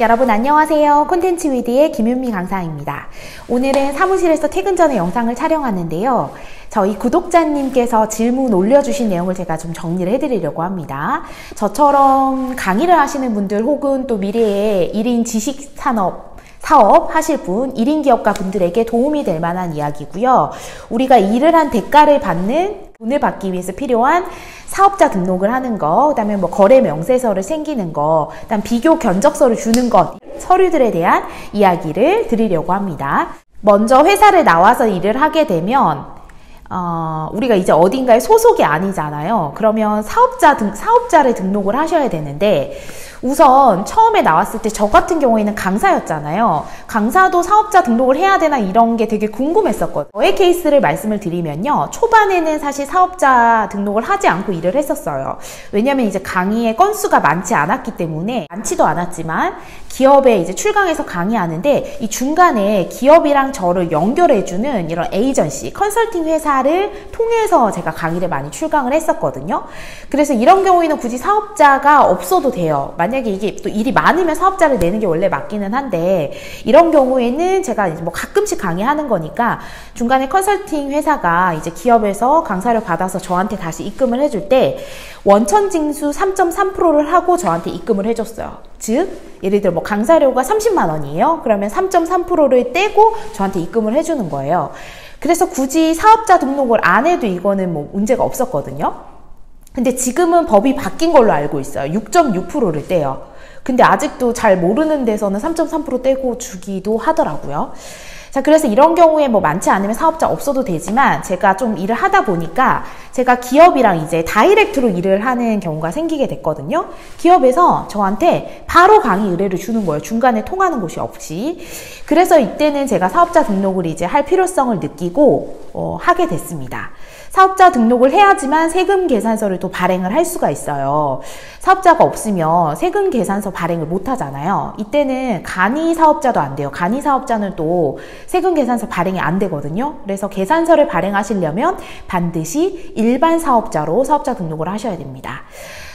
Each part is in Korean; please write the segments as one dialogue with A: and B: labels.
A: 여러분 안녕하세요. 콘텐츠 위드의 김윤미 강사입니다. 오늘은 사무실에서 퇴근 전에 영상을 촬영하는데요. 저희 구독자님께서 질문 올려주신 내용을 제가 좀 정리를 해드리려고 합니다. 저처럼 강의를 하시는 분들 혹은 또 미래에 1인 사업 하실 분, 1인 기업가 분들에게 도움이 될 만한 이야기고요. 우리가 일을 한 대가를 받는 돈을 받기 위해서 필요한 사업자 등록을 하는 거, 그다음에 뭐 거래 명세서를 챙기는 거, 그다음 비교 견적서를 주는 것, 서류들에 대한 이야기를 드리려고 합니다. 먼저 회사를 나와서 일을 하게 되면 우리가 이제 어딘가에 소속이 아니잖아요. 그러면 사업자를 등록을 하셔야 되는데, 우선 처음에 나왔을 때 저 같은 경우에는 강사였잖아요. 강사도 사업자 등록을 해야 되나 이런 게 되게 궁금했었거든요. 저의 케이스를 말씀을 드리면요. 초반에는 사실 사업자 등록을 하지 않고 일을 했었어요. 왜냐면 이제 강의의 건수가 많지 않았기 때문에, 많지도 않았지만 기업에 이제 출강해서 강의하는데 이 중간에 기업이랑 저를 연결해주는 이런 에이전시, 컨설팅 회사를 통해서 제가 강의를 많이 출강을 했었거든요. 그래서 이런 경우에는 굳이 사업자가 없어도 돼요. 만약에 이게 또 일이 많으면 사업자를 내는 게 원래 맞기는 한데, 이런 경우에는 제가 이제 뭐 가끔씩 강의하는 거니까 중간에 컨설팅 회사가 이제 기업에서 강사료 받아서 저한테 다시 입금을 해줄 때 원천징수 3.3%를 하고 저한테 입금을 해줬어요. 즉 예를 들어 뭐 강사료가 30만 원이에요. 그러면 3.3%를 떼고 저한테 입금을 해주는 거예요. 그래서 굳이 사업자 등록을 안 해도 이거는 뭐 문제가 없었거든요. 근데 지금은 법이 바뀐 걸로 알고 있어요. 6.6%를 떼요. 근데 아직도 잘 모르는 데서는 3.3% 떼고 주기도 하더라고요. 자, 그래서 이런 경우에 뭐 많지 않으면 사업자 없어도 되지만, 제가 좀 일을 하다 보니까 제가 기업이랑 이제 다이렉트로 일을 하는 경우가 생기게 됐거든요. 기업에서 저한테 바로 강의 의뢰를 주는 거예요. 중간에 통하는 곳이 없이. 그래서 이때는 제가 사업자 등록을 이제 할 필요성을 느끼고 하게 됐습니다. 사업자 등록을 해야지만 세금 계산서를 또 발행을 할 수가 있어요. 사업자가 없으면 세금 계산서 발행을 못 하잖아요. 이때는 간이 사업자도 안 돼요. 간이 사업자는 또 세금 계산서 발행이 안 되거든요. 그래서 계산서를 발행하시려면 반드시 일반 사업자로 사업자 등록을 하셔야 됩니다.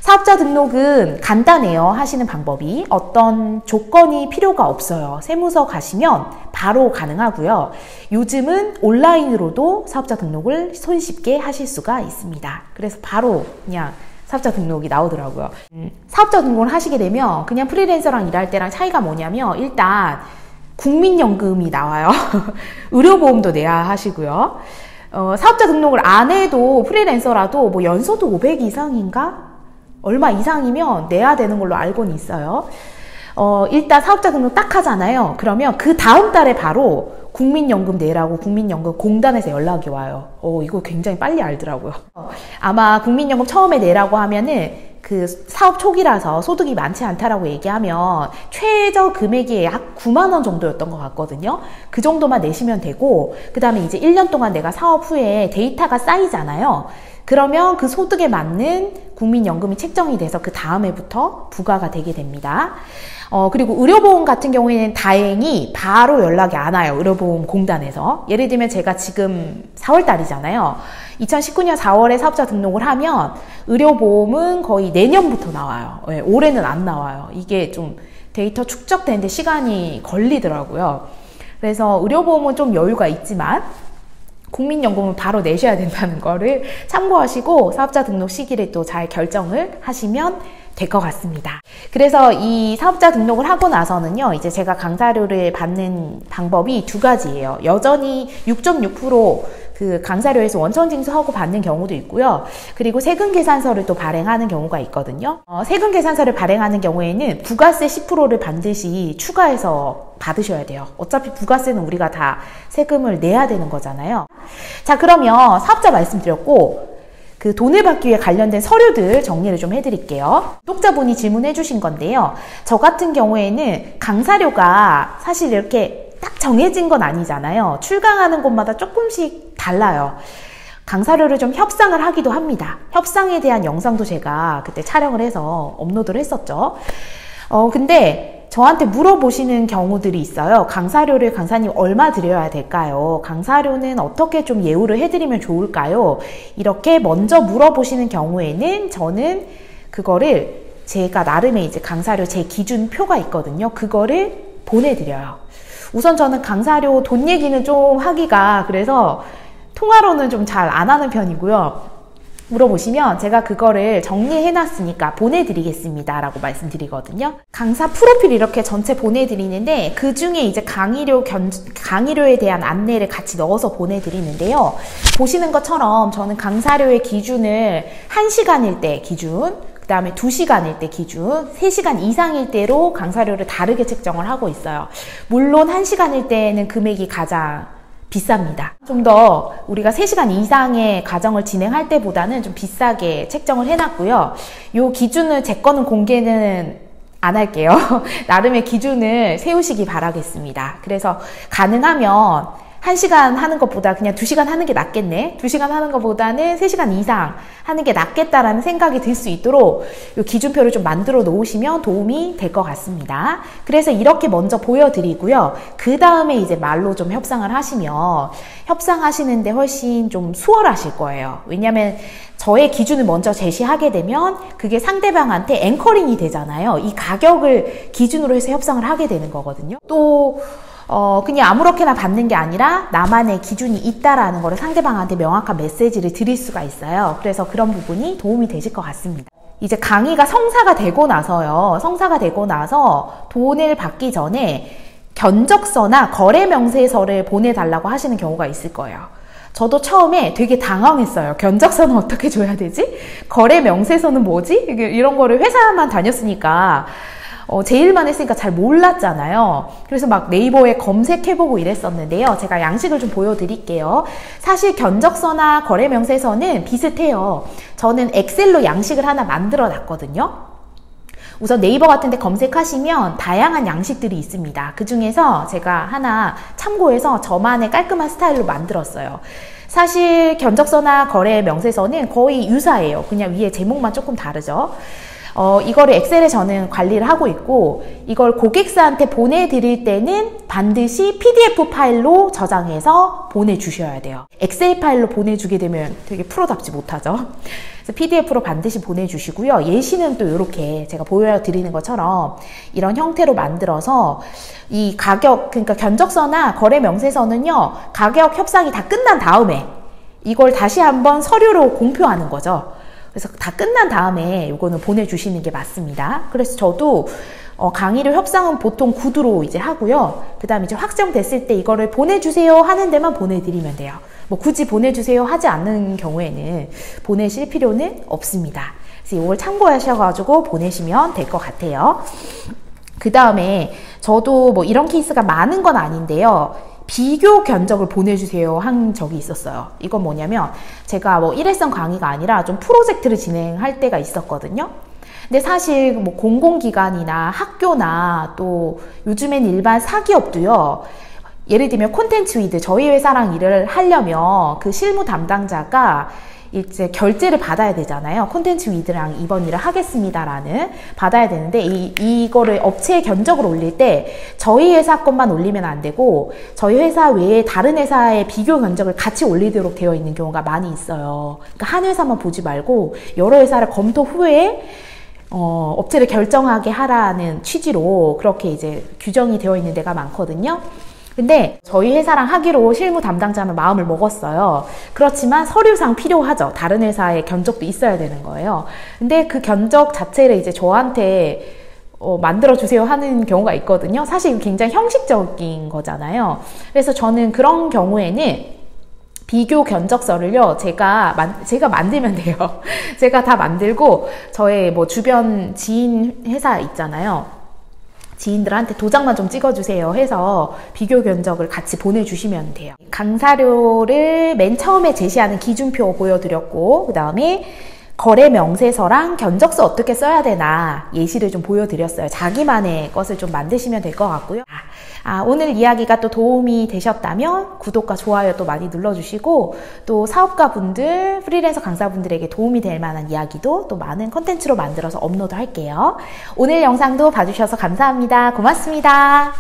A: 사업자 등록은 간단해요. 하시는 방법이. 어떤 조건이 필요가 없어요. 세무서 가시면 바로 가능하고요. 요즘은 온라인으로도 사업자 등록을 손쉽게 하실 수가 있습니다. 그래서 바로 그냥 사업자 등록이 나오더라고요. 사업자 등록을 하시게 되면 그냥 프리랜서랑 일할 때랑 차이가 뭐냐면, 일단 국민연금이 나와요. 의료보험도 내야 하시고요. 사업자 등록을 안 해도 프리랜서라도 뭐 연소득 500 이상인가? 얼마 이상이면 내야 되는 걸로 알고는 있어요. 일단 사업자 등록 딱 하잖아요. 그러면 그 다음 달에 바로 국민연금 내라고 국민연금 공단에서 연락이 와요. 이거 굉장히 빨리 알더라고요. 아마 국민연금 처음에 내라고 하면은 그 사업 초기라서 소득이 많지 않다라고 얘기하면 최저 금액이 약 9만 원 정도였던 것 같거든요. 그 정도만 내시면 되고, 그 다음에 이제 1년 동안 내가 사업 후에 데이터가 쌓이잖아요. 그러면 그 소득에 맞는 국민연금이 책정이 돼서 그 다음 해부터 부과가 되게 됩니다. 그리고 의료보험 같은 경우에는 다행히 바로 연락이 안 와요. 의료보험 공단에서. 예를 들면 제가 지금 4월 달이잖아요. 2019년 4월에 사업자 등록을 하면 의료보험은 거의 내년부터 나와요. 올해는 안 나와요. 이게 좀 데이터 축적되는데 시간이 걸리더라고요. 그래서 의료보험은 좀 여유가 있지만 국민연금은 바로 내셔야 된다는 거를 참고하시고 사업자 등록 시기를 또 잘 결정을 하시면 될 것 같습니다. 그래서 이 사업자 등록을 하고 나서는요, 이제 제가 강사료를 받는 방법이 두 가지예요. 여전히 6.6% 그 강사료에서 원천징수하고 받는 경우도 있고요. 그리고 세금 계산서를 또 발행하는 경우가 있거든요. 세금 계산서를 발행하는 경우에는 부가세 10%를 반드시 추가해서 받으셔야 돼요. 어차피 부가세는 우리가 다 세금을 내야 되는 거잖아요. 자, 그러면 사업자 말씀드렸고, 그 돈을 받기 위해 관련된 서류들 정리를 좀 해드릴게요. 구독자분이 질문해 주신 건데요. 저 같은 경우에는 강사료가 사실 이렇게 딱 정해진 건 아니잖아요. 출강하는 곳마다 조금씩 달라요. 강사료를 좀 협상을 하기도 합니다. 협상에 대한 영상도 제가 그때 촬영을 해서 업로드를 했었죠. 근데 저한테 물어보시는 경우들이 있어요. 강사료를 강사님 얼마 드려야 될까요? 강사료는 어떻게 좀 예우를 해드리면 좋을까요? 이렇게 먼저 물어보시는 경우에는 저는 그거를 제가 나름의 이제 강사료 제 기준표가 있거든요. 그거를 보내드려요. 우선 저는 강사료 돈 얘기는 좀 하기가 그래서 통화로는 좀 잘 안 하는 편이고요. 물어보시면 제가 그거를 정리해놨으니까 보내드리겠습니다 라고 말씀드리거든요. 강사 프로필 이렇게 전체 보내드리는데 그 중에 이제 강의료에 대한 안내를 같이 넣어서 보내드리는데요. 보시는 것처럼 저는 강사료의 기준을 1시간일 때 기준, 그 다음에 2시간일 때 기준, 3시간 이상일 때로 강사료를 다르게 책정을 하고 있어요. 물론 1시간일 때는 금액이 가장 비쌉니다. 좀 더 우리가 3시간 이상의 과정을 진행할 때보다는 좀 비싸게 책정을 해놨고요. 요 기준을 제 거는 공개는 안 할게요. 나름의 기준을 세우시기 바라겠습니다. 그래서 가능하면 1시간 하는 것보다 그냥 2시간 하는 게 낫겠네. 2시간 하는 것보다는 3시간 이상 하는 게 낫겠다라는 생각이 들 수 있도록 이 기준표를 좀 만들어 놓으시면 도움이 될 것 같습니다. 그래서 이렇게 먼저 보여드리고요. 그 다음에 이제 말로 좀 협상을 하시면 협상하시는데 훨씬 좀 수월하실 거예요. 왜냐면 저의 기준을 먼저 제시하게 되면 그게 상대방한테 앵커링이 되잖아요. 이 가격을 기준으로 해서 협상을 하게 되는 거거든요. 또 그냥 아무렇게나 받는 게 아니라 나만의 기준이 있다라는 거를 상대방한테 명확한 메시지를 드릴 수가 있어요. 그래서 그런 부분이 도움이 되실 것 같습니다. 이제 강의가 성사가 되고 나서요. 성사가 되고 나서 돈을 받기 전에 견적서나 거래 명세서를 보내달라고 하시는 경우가 있을 거예요. 저도 처음에 되게 당황했어요. 견적서는 어떻게 줘야 되지? 거래 명세서는 뭐지? 이런 거를 회사만 다녔으니까 제 일만 했으니까 잘 몰랐잖아요. 그래서 막 네이버에 검색해보고 이랬었는데요. 제가 양식을 좀 보여드릴게요. 사실 견적서나 거래명세서는 비슷해요. 저는 엑셀로 양식을 하나 만들어 놨거든요. 우선 네이버 같은 데 검색하시면 다양한 양식들이 있습니다. 그 중에서 제가 하나 참고해서 저만의 깔끔한 스타일로 만들었어요. 사실 견적서나 거래명세서는 거의 유사해요. 그냥 위에 제목만 조금 다르죠. 이거를 엑셀에 저는 관리를 하고 있고 이걸 고객사한테 보내드릴 때는 반드시 PDF 파일로 저장해서 보내주셔야 돼요. 엑셀 파일로 보내주게 되면 되게 프로답지 못하죠. 그래서 PDF로 반드시 보내주시고요. 예시는 또 이렇게 제가 보여드리는 것처럼 이런 형태로 만들어서 이 가격, 그러니까 견적서나 거래 명세서는요. 가격 협상이 다 끝난 다음에 이걸 다시 한번 서류로 공표하는 거죠. 그래서 다 끝난 다음에 이거는 보내주시는 게 맞습니다. 그래서 저도 강의료 협상은 보통 구두로 이제 하고요. 그 다음에 이제 확정됐을 때 이거를 보내주세요 하는 데만 보내드리면 돼요. 뭐 굳이 보내주세요 하지 않는 경우에는 보내실 필요는 없습니다. 그래서 이걸 참고하셔가지고 보내시면 될 것 같아요. 그 다음에 저도 뭐 이런 케이스가 많은 건 아닌데요. 비교 견적을 보내주세요 한 적이 있었어요. 이건 뭐냐면 제가 뭐 일회성 강의가 아니라 좀 프로젝트를 진행할 때가 있었거든요. 근데 사실 뭐 공공기관이나 학교나 또 요즘엔 일반 사기업도요. 예를 들면 콘텐츠 위드 저희 회사랑 일을 하려면 그 실무 담당자가 이제 결제를 받아야 되잖아요. 콘텐츠 위드랑 이번 일을 하겠습니다라는 받아야 되는데 이거를 업체에 견적을 올릴 때 저희 회사 것만 올리면 안 되고 저희 회사 외에 다른 회사의 비교 견적을 같이 올리도록 되어 있는 경우가 많이 있어요. 그러니까 한 회사만 보지 말고 여러 회사를 검토 후에 업체를 결정하게 하라는 취지로 그렇게 이제 규정이 되어 있는 데가 많거든요. 근데 저희 회사랑 하기로 실무 담당자는 마음을 먹었어요. 그렇지만 서류상 필요하죠. 다른 회사의 견적도 있어야 되는 거예요. 근데 그 견적 자체를 이제 저한테 만들어주세요 하는 경우가 있거든요. 사실 굉장히 형식적인 거잖아요. 그래서 저는 그런 경우에는 비교 견적서를요, 제가 만들면 돼요. 제가 다 만들고, 저의 뭐 주변 지인 회사 있잖아요. 지인들한테 도장만 좀 찍어주세요 해서 비교 견적을 같이 보내주시면 돼요. 강사료를 맨 처음에 제시하는 기준표 보여드렸고 그 다음에 거래 명세서랑 견적서 어떻게 써야 되나 예시를 좀 보여드렸어요. 자기만의 것을 좀 만드시면 될 것 같고요. 오늘 이야기가 또 도움이 되셨다면 구독과 좋아요 또 많이 눌러주시고 또 사업가분들, 프리랜서 강사분들에게 도움이 될 만한 이야기도 또 많은 컨텐츠로 만들어서 업로드 할게요. 오늘 영상도 봐주셔서 감사합니다. 고맙습니다.